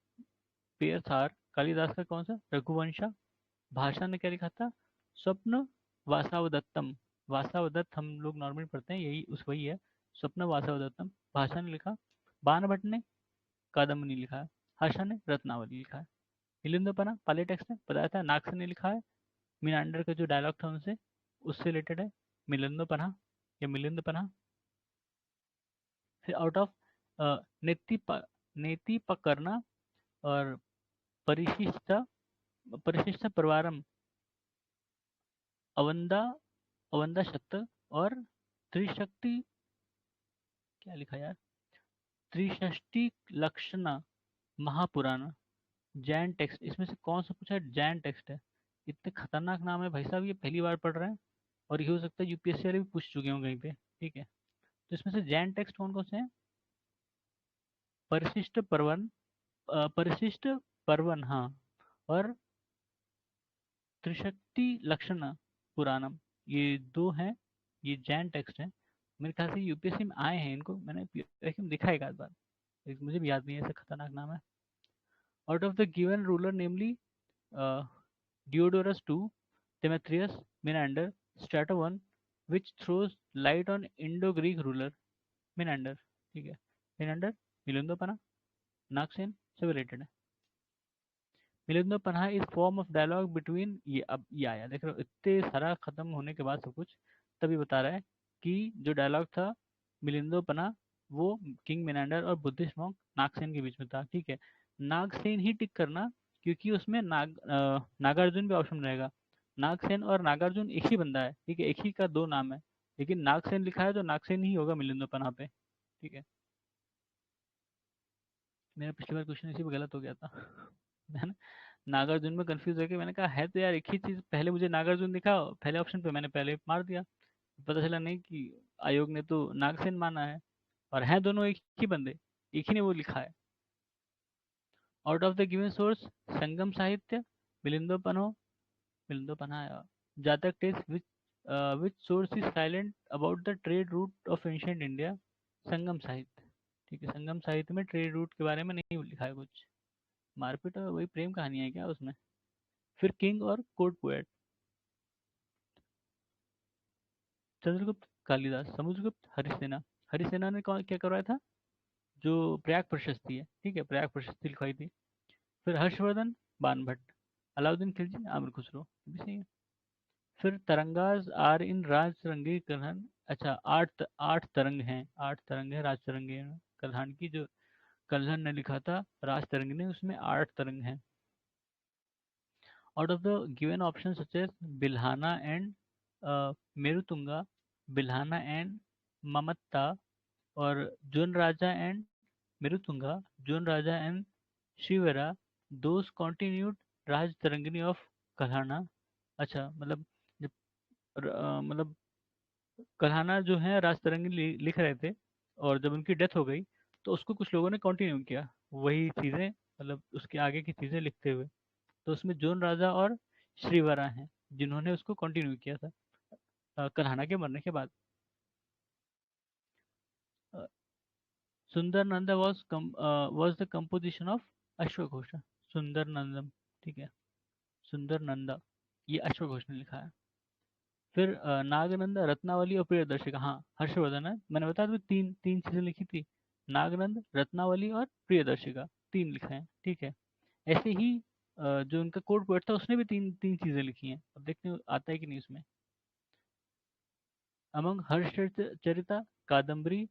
pair are Kalidas का कौन सा? रघुवंशा। भाषा ने क्या लिखा था? स्वप्न वासावदत्तम। वासावदत्त हम लोग नॉर्मली पढ़ते हैं, यही उस वही है, स्वप्न वासावदत्तम। भाषा ने लिखा। बाण भट्ट ने कादम्बनी लिखा है। हर्षा ने रत्नावली लिखा है। मिलिंदोपना पाली टेक्स्ट ने बताया था, नागसन ने लिखा है। मीनांडर का जो डायलॉग था उनसे, उससे रिलेटेड है मिलिंदोपना या मिलिंदपना। फिर आउट ऑफ नेति नेति पकड़ना और परिशिष्ट परिशिष्ट परिवारम, अवंदा अवंदा शक्त और त्रिशक्ति, क्या लिखा यार, त्रिषष्टि लक्षण महापुराण। जैन टेक्स्ट, इसमें से कौन सा पूछा है? जैन टेक्स्ट है। इतने खतरनाक नाम है भाई साहब, ये पहली बार पढ़ रहे हैं, और ये हो सकता है यूपीएससी वाले भी पूछ चुके हों कहीं पे, ठीक है। तो इसमें से जैन टेक्स्ट कौन कौन से हैं? परिशिष्ट पर्वन, परिशिष्ट पर्वन, हाँ, और त्रिशक्ति लक्षण पुराणम, ये दो हैं। ये जैन टेक्स्ट हैं, मेरे ख्याल से यूपीएससी में आए हैं, इनको मैंने लेकिन दिखा एक आध बार, लेकिन मुझे भी याद नहीं है, ऐसा खतरनाक नाम है। Out of the given ruler namely Diodorus two, Demetrius, Menander, Strato one, which throws light on Indo Greek ruler. Menander, ठीक है। मिनांडर, मिलिंदोपना, नागसेन से रिलेटेड है। Milindapanha is form of dialogue between, ये अब ये आया देख रहे हो, इतने सारा खत्म होने के बाद सब कुछ तभी बता रहा है कि जो डायलॉग था मिलिंदोपन्हा वो किंग मेनांडर और बुद्धिस्ट मॉन्क नागसेन के बीच में था, ठीक है। नागसेन ही टिक करना, क्योंकि उसमें नागार्जुन भी ऑप्शन रहेगा। नागसेन और नागार्जुन एक ही बंदा है, ठीक है, एक ही का दो नाम है, लेकिन नागसेन लिखा है तो नागसेन ही होगा मिलिंदोपन्हा पे, ठीक है। मेरा पिछली बार क्वेश्चन इसी पे गलत हो गया था है ना, नागार्जुन में कंफ्यूज होकर मैंने कहा है तो यार एक ही चीज, पहले मुझे नागार्जुन दिखा पहले ऑप्शन पे, मैंने पहले मार दिया, पता चला नहीं कि आयोग ने तो नागसेन माना है, और है दोनों एक ही बंदे, एक ही ने वो लिखा है। Out of the given source, Sangam साहित्य, Milindapanha, Milindapanha, Jataka text, which source is silent about the trade route of ancient India, Sangam साहित्य, ठीक है। संगम साहित्य में ट्रेड रूट के बारे में नहीं लिखा है कुछ, मारपीट और वही प्रेम कहानी है क्या उसमें। फिर किंग और कोर्ट पोएट, चंद्रगुप्त, कालिदास, समुद्रगुप्त, हरिसेना। हरिसेना ने क्या करवाया था, जो प्रयाग प्रशस्ति है, ठीक है, प्रयाग प्रशस्ति लिखवाई थी। फिर हर्षवर्धन, बाणभट्ट, अलाउद्दीन खिलजी, आमिर खुसरो, ये भी सही है। फिर तरंगाज आर इन राज तरंगी कल्हान, अच्छा आठ तरंग हैं, आठ तरंग है राज तरंगी कल्हान की, जो कल्हण ने लिखा था राज तरंग ने, उसमें आठ तरंग हैं। Out of the given option such as Bilhana and Merutunga, Bilhana and Mammata, और Jonaraja and Merutunga, Jonaraja and Shrivara, those continued Rajatarangini of Kalhana. अच्छा मतलब जब मतलब कल्हाना जो है राज तरंगिनी लिख रहे थे, और जब उनकी डेथ हो गई तो उसको कुछ लोगों ने कंटिन्यू किया, वही चीज़ें मतलब उसके आगे की चीज़ें लिखते हुए, तो उसमें जोन राजा और श्रीवरा हैं जिन्होंने उसको कंटिन्यू किया था कल्हाना के मरने के बाद। Uh, Saundarananda was the composition of अश्वघोष, सुंदर नंदम, ठीक है, सुंदर नंदा, ये अश्वघोष ने लिखा है। फिर नागनंद, रत्नावली और प्रियदर्शिका, हाँ हर्षवर्धन है, मैंने बताया था तीन तीन चीजें लिखी थी, नागनंद, रत्नावली और प्रियदर्शिका, तीन लिखा है, ठीक है। ऐसे ही जो उनका कोड पोएट था उसने भी तीन तीन चीजें लिखी हैं, अब देखते हैं आता है कि नहीं उसमें। अमंग हर्ष चरिता, कादम्बरी,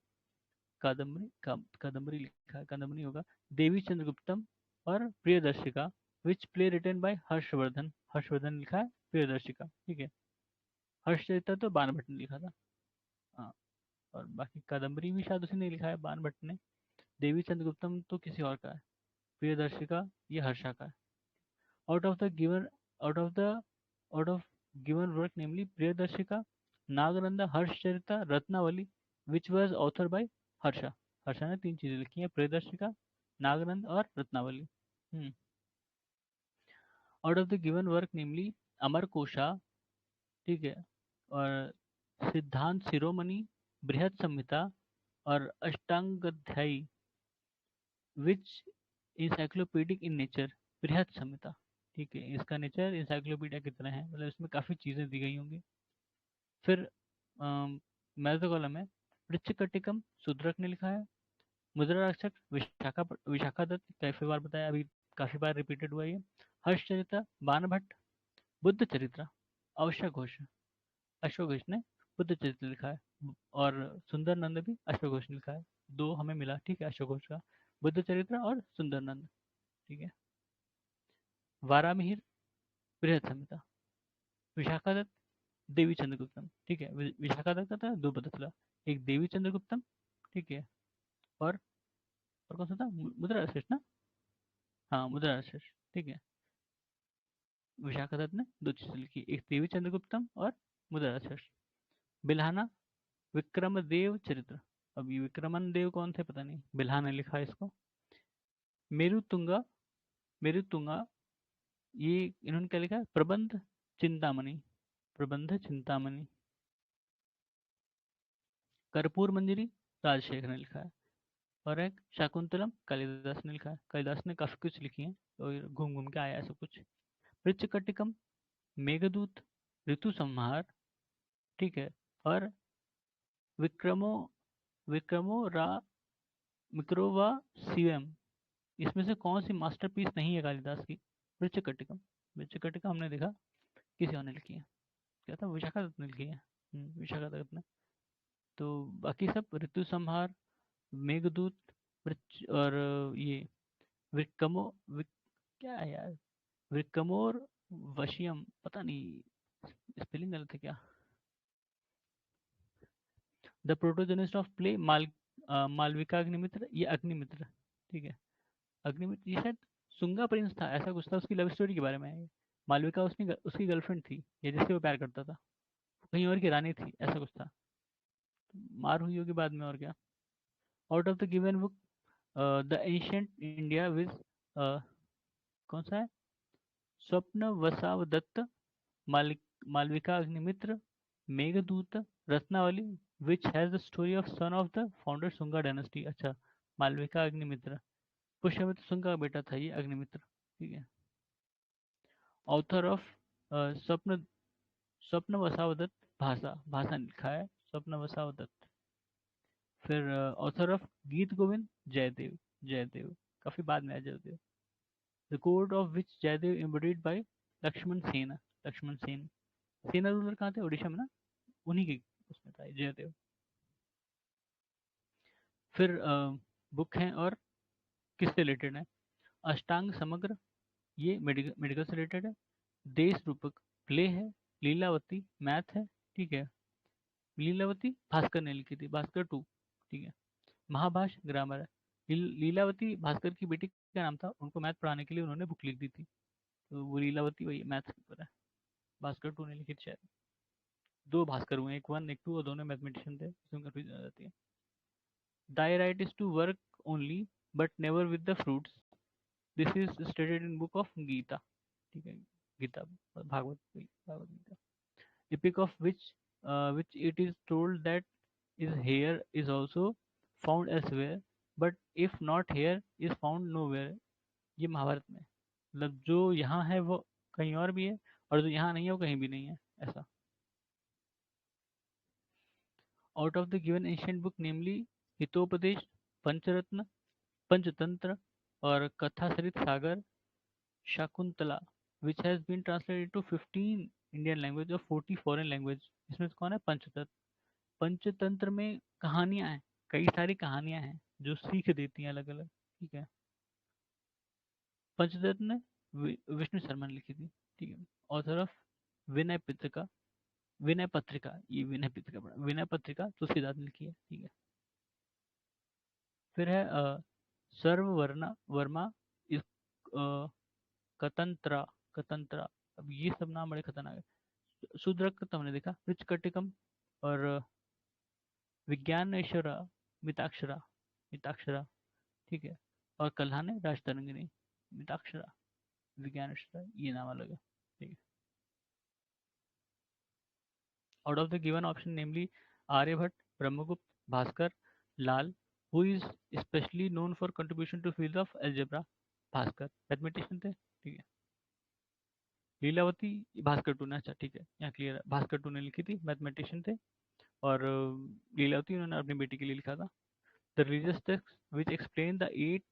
कादम्बरी लिखा है, कादम्बरी होगा, देवी चंद्रगुप्तम और Priyadarshika, which play written by Harshavardhan, Harshavardhan लिखा है प्रियदर्शिका, ठीक है। हर्ष चरिता तो बाण भट्ट ने लिखा था, हाँ, और बाकी कादम्बरी भी शायद उसी ने लिखा है बाण भट्ट ने। देवी चंद्रगुप्तम तो किसी और का है, प्रियदर्शिका ये हर्षा का है। Out of the given out of the out of given work namely Priyadarshika, Nagananda, Harshacharita, Ratnavali, which was author by Harsha, Harsha ने तीन चीजें लिखी हैं, प्रियदर्शिका, नागनंद और Ratnavali. Out of the given work namely Amarakosha, ठीक है, और सिद्धांत शिरोमणि, बृहद संहिता और अष्टांगध्यायी, विच इंसाइक्लोपीडिक इन नेचर, बृहद संहिता, ठीक है, इसका नेचर इंसाइक्लोपीडिया की तरह है, मतलब इसमें काफी चीजें दी गई होंगी। फिर मैथ कॉलम है, वृश्चिकटिकम शूद्रक ने लिखा है, मुद्रा रक्षक विशाखा दत्त, काफी बार बताया अभी, काफी बार रिपीटेड हुआ ये। हर्षचरिता बाण भट्ट, बुद्ध चरित्र अवश्य घोष, अश्वघोष ने बुद्ध चरित्र लिखा है, और सुंदर नंद भी अश्वघोष ने लिखा है, दो हमें मिला, ठीक है, अश्वघोष का, बुद्ध चरित्र और सुंदर नंद, ठीक है। वारामिहिर, बृहद संहिता, विशाखा दत्त, देवी चंद्रगुप्तम, ठीक है, विशाखा दत्त का था दो पता चला, एक देवी चंद्रगुप्तम, ठीक है, और कौन सा था, मुद्रा राक्षस ना, हाँ मुद्रा राक्षस, ठीक है। विशाखा दत्त ने दो चीजें लिखी, एक देवी चंद्रगुप्तम और मुद्रा राक्षस। बिल्हाना, विक्रमदेव चरित्र, अब ये विक्रमन देव कौन थे पता नहीं, बिल्हा ने लिखा है इसको। मेरुतुंगा, मेरुतुंगा, ये इन्होंने क्या लिखा है, प्रबंध चिंतामणि, प्रबंध चिंतामणि। कर्पूर मंजरी, राजशेखर ने लिखा है। और एक शाकुंतलम, कालिदास ने लिखा है, कालिदास ने काफी कुछ लिखी है, और घूम घूम के आया है सब कुछ। पृच्छकटिकम, मेघदूत, ऋतु संहार, ठीक है, और विक्रमो विक्रमो रा विक्रोवा सीएम, इसमें से कौन सी मास्टरपीस नहीं है कालिदास की, वृश्चिकटिकम, वृश्चिकटिका हमने देखा किसी और ने लिखी है, क्या था, विशाखा दत्त ने लिखी है। विशाखा दत्त ने। तो बाकी सब ऋतु संहार, मेघदूत, और ये विक्रमो क्या है यार, विक्रमोर वशियम, पता नहीं स्पेलिंग गलत है क्या। The protagonist of play Malavikagnimitra, ये अग्निमित्र, ठीक है। अग्निमित्र ये शायद सुंगा प्रिंस था, ऐसा कुछ था, उसकी लव स्टोरी के बारे में है ये। मालविका उसकी गर्लफ्रेंड थी, ये जिससे वो प्यार करता था, कहीं और की रानी थी, ऐसा कुछ था। मार हुई होगी बाद में, और क्या। Out of the given book the ancient India wise, कौन सा है, स्वप्न वसावदत्त, मालिक Malavika Agnimitra, Meghdoot, Ratnavali, which has the story of son of the founder Shunga dynasty. अच्छा, मालविका अग्निमित्र, पुष्यमित्र सुंगा का बेटा था ये अग्निमित्र, ठीक है। ऑथर ऑफ स्वप्न स्वप्न वसावदत्त, भाषा भाषा लिखा है स्वप्न वसावदत्त। फिर ऑथर ऑफ गीत गोविंद, जयदेव, जयदेव काफी बाद में आया Jaydev. The court of which Jaydev embodied by Lakshman Sen, Lakshman Sen. Sena ruler कहाँ थे, उड़ीसा में ना, उन्हीं के उसमें था ये जयदेव। फिर बुक है और किससे रिलेटेड है, अष्टांग समग्र, ये मेडिकल मेडिकल से रिलेटेड है। देश रूपक प्ले है। लीलावती मैथ है, ठीक है। लीलावती भास्कर ने लिखी थी, भास्कर टू, ठीक है। महाभाष ग्रामर है। लीलावती भास्कर की बेटी का नाम था, उनको मैथ पढ़ाने के लिए उन्होंने बुक लिख दी थी, तो वो लीलावती वही मैथ्स के ऊपर है। भास्कर टू ने लिखी थी शायद। दो भास्कर हुए, एक वन एक टू, और दोनों मैथमेटिशियन थे, इसमें कंफ्यूजन आ जाती है। Thy right is to work only, but never with the fruits. This is stated in book of Gita. ठीक है, Gita, Bhagavat, Bhagavat Gita. Epic of which it is told that is here is also found elsewhere, but if not here is found nowhere. ये महाभारत में, मतलब जो यहाँ है वो कहीं और भी है, और जो यहाँ नहीं है वो कहीं भी नहीं है, ऐसा। Out of the given ancient book, namely Hitopadesha, पंचरत्न, पंचतंत्र, और कथासरित सागर, Shakuntala, which has been translated into 15 Indian language और 40 foreign language। इसमें से कौन है, पंचतंत्र। पंचतंत्र में कहानियां हैं, कई सारी कहानियां हैं जो सीख देती हैं अलग अलग, ठीक है। पंचतंत्र ने विष्णु शर्मा ने लिखी थी, ठीक है। ऑथर ऑफ विनय पत्रिका, विनय पत्रिका, ये विनय पत्रिका पढ़ा, विनय पत्रिका तुलसीदास ने लिखी है, ठीक है। फिर है सर्ववर्णा वर्मा इस कतंत्रा, कतंत्रा, अब ये सब नाम बड़े खतरनाक है। शूद्रक तो हमने देखा, ऋचकटिकम, और विज्ञानेश्वरा, मिताक्षरा, मिताक्षरा, ठीक है। और कल्हाने राजतरंगिणी, मिताक्षरा, विज्ञानेश्वरा, ये नाम अलग है, ठीक है। Out of the given option namely Aryabhatta, Brahmagupta, Bhaskar, Lal, who is specially known for contribution to field of algebra, Bhaskar mathematician थे, ठीक है। लीलावती भास्कर टू ने, अच्छा ठीक है, यहाँ क्लियर है, भास्कर टू ने लिखी थी, मैथमेटिशियन थे। और लीलावती उन्होंने अपनी बेटी के लिए लिखा था। The religious text which explain the 8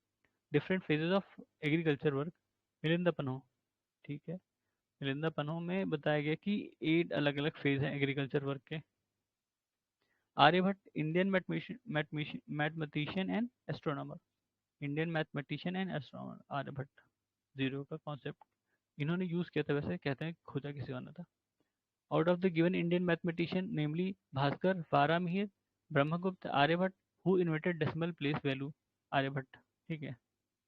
different phases of agriculture work, Milindapanha, ठीक है। मिलिंदा पन्हो में बताया गया कि 8 अलग अलग फेज हैं एग्रीकल्चर वर्क के। Aryabhatta Indian mathematician and astronomer, Indian mathematician and astronomer, Aryabhatta. Zero का कॉन्सेप्ट इन्होंने यूज किया था, वैसे कहते हैं खोजा किसी और ने था। Out of the given Indian mathematician namely Bhaskara, Varahamihira, Brahmagupta, Aryabhata, who invented decimal place value, Aryabhata, ठीक है।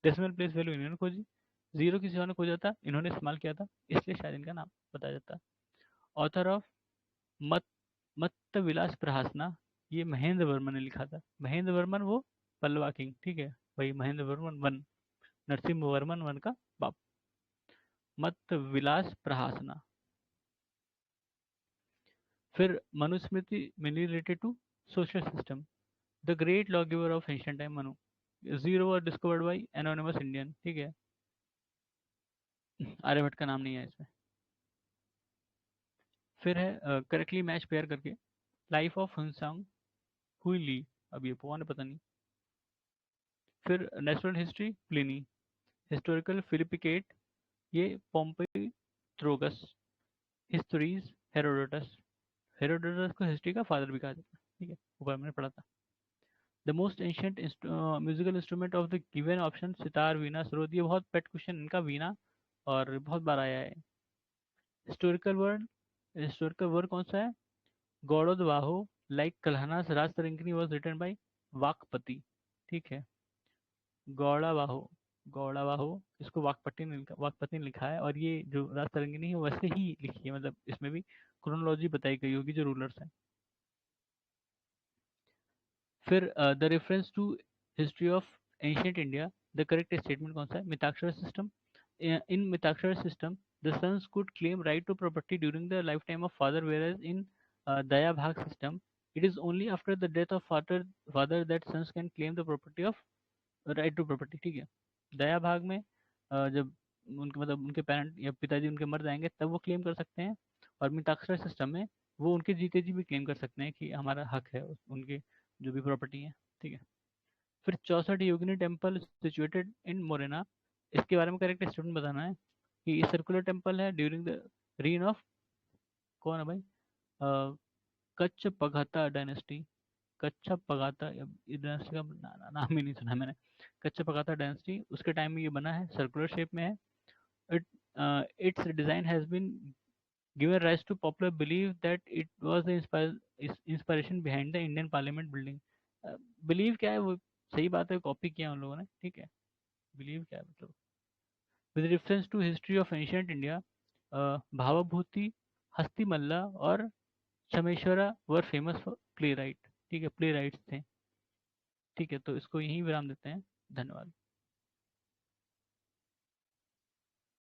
डेसिमल प्लेस वैल्यू इन्होंने खोजी, जीरो किसी और ने खोजा था, इन्होंने इस्तेमाल किया था, इसलिए शायद इनका नाम बताया जाता है। ऑथर ऑफ मत मत्त विलास प्रहासना, ये महेंद्र वर्मन ने लिखा था। महेंद्र वर्मन वो पल्लवा किंग, ठीक है, वही महेंद्र वर्मन वन, नरसिम्हा वर्मन वन का बाप। मत्त विलास प्रहासना। फिर Manusmriti mainly related to social system. The great law giver of ancient time, Manu. Zero was discovered by anonymous Indian, ठीक है। आर्यभट्ट का नाम नहीं है इसमें। फिर है करेक्टली मैच पेयर करके, लाइफ ऑफ हुनसांग, हुई ली, अब ये पवा ने पता नहीं। फिर नेचुरल हिस्ट्री प्लिनी, हिस्टोरिकल फिलिपिकेट, ये पोम्पई, थ्रोगस, हिस्टोरीज, हेरोडोटस। हेरोडोटस को हिस्ट्री का फादर भी कहा जाता है, ठीक है, ऊपर मैंने पढ़ा था। The most ancient musical instrument of the given option sitar, veena, sarod. ये बहुत पेट क्वेश्चन इनका, वीणा, और बहुत बार आया है। हिस्टोरिकल वर्ड, हिस्टोरिकल वर्ड कौन सा है? Gaudavaho, like Kalhana's Rajatarangini was written by Vakpati, ठीक है। गौड़ावाहो, गौड़ावाहो, इसको वाकपति ने लिखा है, और ये जो राज तरंगिणी है वैसे ही लिखी है, मतलब इसमें भी क्रोनोलॉजी बताई गई होगी जो रूलर्स हैं। फिर the reference to history of ancient India, the correct statement कौन सा है? Mitakshara system. In Mitakshara system the sons could claim right to property during the lifetime of father, whereas in दया भाग system it is only after the death of father that sons can claim the property of right to property, ठीक है। दया भाग में जब उनके मतलब उनके parent या पिताजी उनके मर जाएंगे तब वो क्लेम कर सकते हैं, और मिताक्षर सिस्टम में वो उनके जीते जी भी क्लेम कर सकते हैं कि हमारा हक है उनके जो भी प्रॉपर्टी है, ठीक है। फिर 64 Yogini temple situated in Morena, इसके बारे में करेक्ट स्टेटमेंट बताना है कि सर्कुलर टेम्पल है ड्यूरिंग द रीन ऑफ, कौन है भाई? Kachchhapaghata dynasty. Kachchhapaghata, ये डायनेस्टी का नाम ही नहीं सुना मैंने। कच्छ पघाता डायनेस्टी, उसके टाइम में ये बना है, सर्कुलर शेप में है। It it's design has been given rise to popular belief that it was the inspiration behind the Indian parliament building. Believe क्या है वो, सही बात है, कॉपी किया उन लोगों ने, ठीक है। बिलीव क्या है मतलब, with reference to history of ancient India, Bhavabhuti, Hastimalla और Kshemishvara were famous playwright, ठीक है, प्ले राइट्स थे, ठीक है। तो इसको यहीं विराम देते हैं। धन्यवाद।